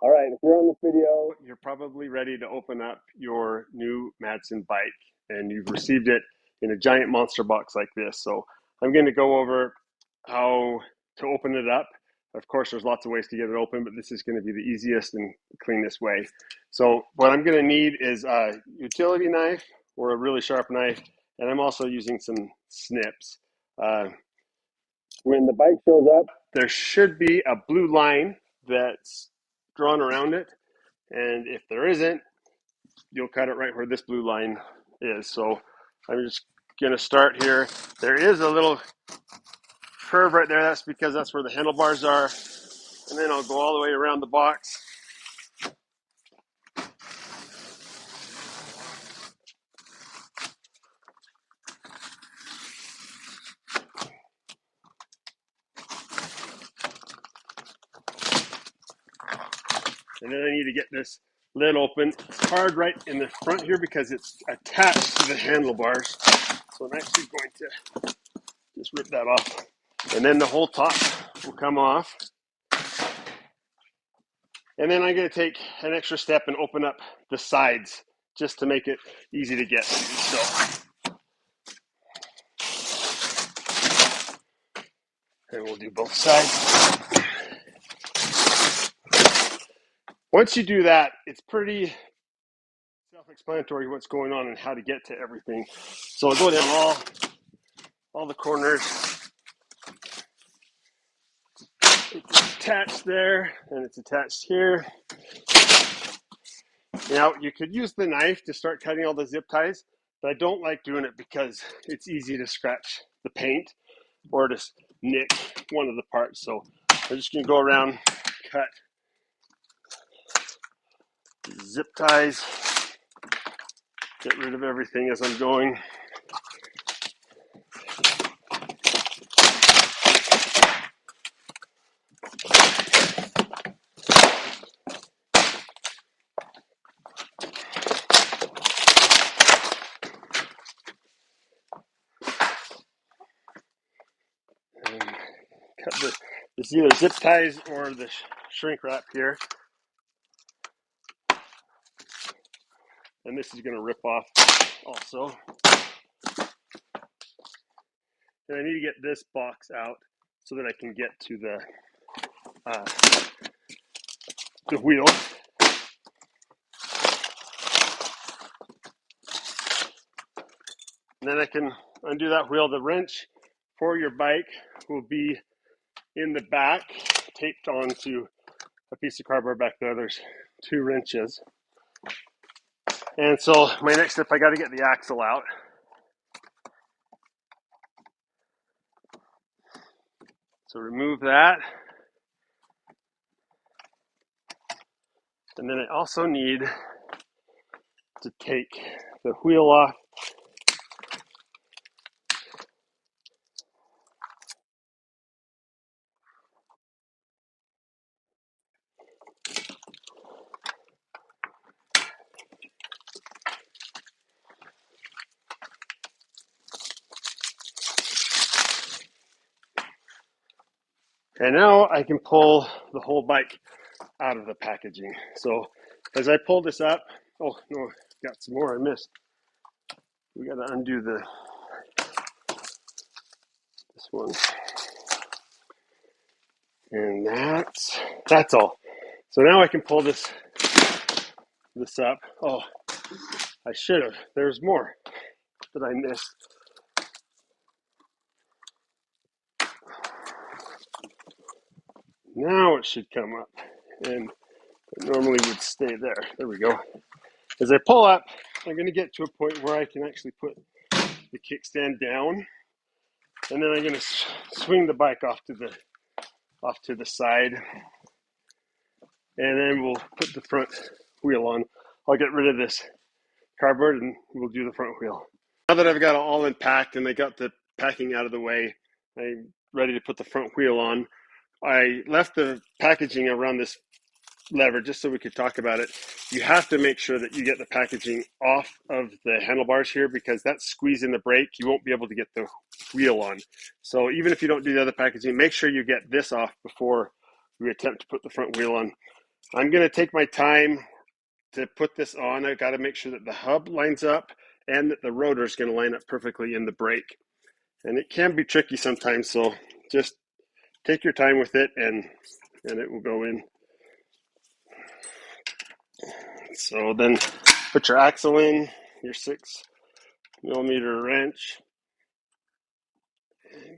All right, if you're on this video, you're probably ready to open up your new Madsen bike and you've received it in a giant monster box like this. So I'm going to go over how to open it up. Of course, there's lots of ways to get it open, but this is going to be the easiest and cleanest way. So what I'm going to need is a utility knife or a really sharp knife, and I'm also using some snips. When the bike shows up, there should be a blue line that's drawn around it. And if there isn't, you'll cut it right where this blue line is. So I'm just going to start here. There is a little curve right there. That's because that's where the handlebars are. And then I'll go all the way around the box. And then I need to get this lid open. It's hard right in the front here because it's attached to the handlebars. So I'm actually going to just rip that off. And then the whole top will come off. And then I'm going to take an extra step and open up the sides just to make it easy to get to. So, and we'll do both sides. Once you do that, it's pretty self-explanatory what's going on and how to get to everything. So I'll go down all the corners. It's attached there, and it's attached here. Now, you could use the knife to start cutting all the zip ties, but I don't like doing it because it's easy to scratch the paint or to nick one of the parts. So I'm just going to go around, cut zip ties, get rid of everything as I'm going. And cut this either zip ties or the shrink wrap here. And this is going to rip off also. And I need to get this box out so that I can get to the wheel. And then I can undo that wheel. The wrench for your bike will be in the back, taped onto a piece of cardboard back there. There's 2 wrenches. And so my next step, I got to get the axle out. So remove that. And then I also need to take the wheel off. And now I can pull the whole bike out of the packaging. So as I pull this up, oh no, got some more I missed. We got to undo this one. And that's all. So now I can pull this up. Oh, I should have. There's more that I missed. Now it should come up, and it normally would stay there. There we go. As I pull up, I'm going to get to a point where I can actually put the kickstand down, and then I'm going to swing the bike off to the side, and then we'll put the front wheel on. I'll get rid of this cardboard, and we'll do the front wheel. Now that I've got it all unpacked and I got the packing out of the way, I'm ready to put the front wheel on. I left the packaging around this lever just so we could talk about it. You have to make sure that you get the packaging off of the handlebars here because that's squeezing the brake. You won't be able to get the wheel on. So even if you don't do the other packaging, make sure you get this off before we attempt to put the front wheel on. I'm going to take my time to put this on. I've got to make sure that the hub lines up and that the rotor is going to line up perfectly in the brake. And it can be tricky sometimes, so just take your time with it and it will go in. So then put your axle in, your 6mm wrench,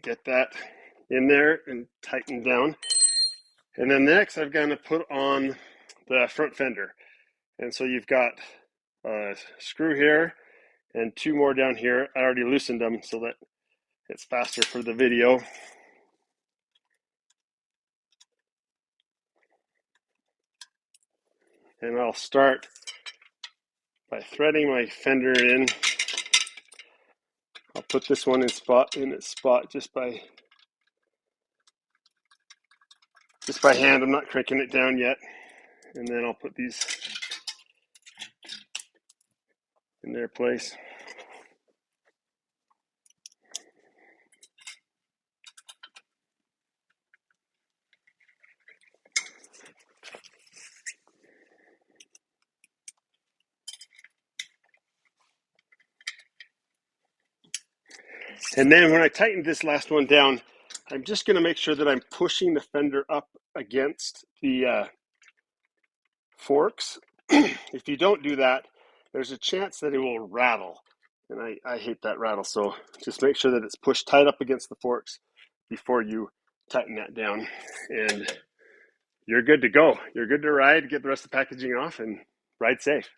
get that in there and tighten down. And then next I've got to put on the front fender. And so you've got a screw here and 2 more down here. I already loosened them so that it's faster for the video. And I'll start by threading my fender in. I'll put this one in its spot just by hand. I'm not cranking it down yet. And then I'll put these in their place. And then when I tighten this last one down, I'm just going to make sure that I'm pushing the fender up against the forks. If you don't do that, there's a chance that it will rattle. And I hate that rattle. So just make sure that it's pushed tight up against the forks before you tighten that down. And you're good to go. You're good to ride, get the rest of the packaging off, and ride safe.